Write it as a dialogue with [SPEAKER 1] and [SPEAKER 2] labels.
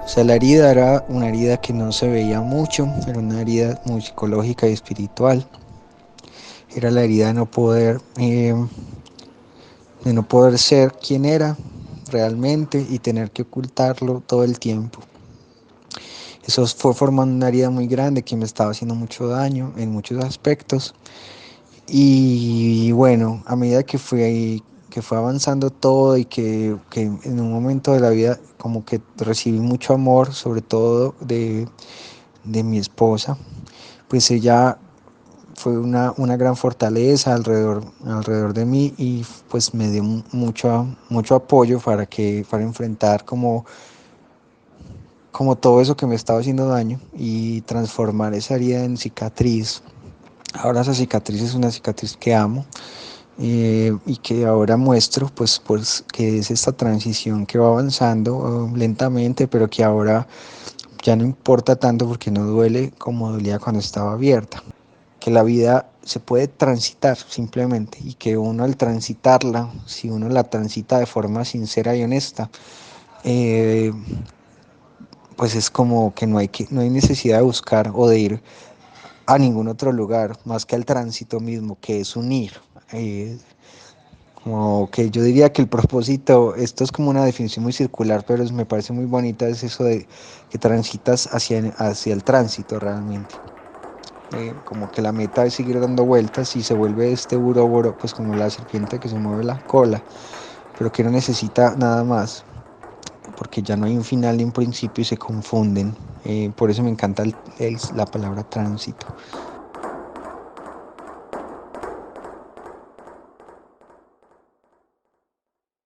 [SPEAKER 1] O sea, la herida era una herida que no se veía mucho, era una herida muy psicológica y espiritual. Era la herida de no poder ser quien era realmente y tener que ocultarlo todo el tiempo. Eso fue formando una herida muy grande que me estaba haciendo mucho daño en muchos aspectos. Y bueno, a medida que fue avanzando todo y que en un momento de la vida como que recibí mucho amor, sobre todo de mi esposa, pues ella fue una gran fortaleza alrededor de mí y pues me dio mucho apoyo para enfrentar como todo eso que me estaba haciendo daño y transformar esa herida en cicatriz. Ahora esa cicatriz es una cicatriz que amo, y que ahora muestro, pues que es esta transición que va avanzando lentamente, pero que ahora ya no importa tanto porque no duele como dolía cuando estaba abierta. Que la vida se puede transitar simplemente y que uno al transitarla, si uno la transita de forma sincera y honesta, eh, pues es como que no hay necesidad de buscar o de ir a ningún otro lugar más que al tránsito mismo, que es unir. Eh, Como que yo diría que el propósito, esto es como una definición muy circular, pero me parece muy bonita, es eso de que transitas hacia el tránsito realmente. Como que la meta es seguir dando vueltas y se vuelve este buroboro, pues como la serpiente que se mueve la cola, pero que no necesita nada más, porque ya no hay un final ni un principio y se confunden. Por eso me encanta la palabra tránsito.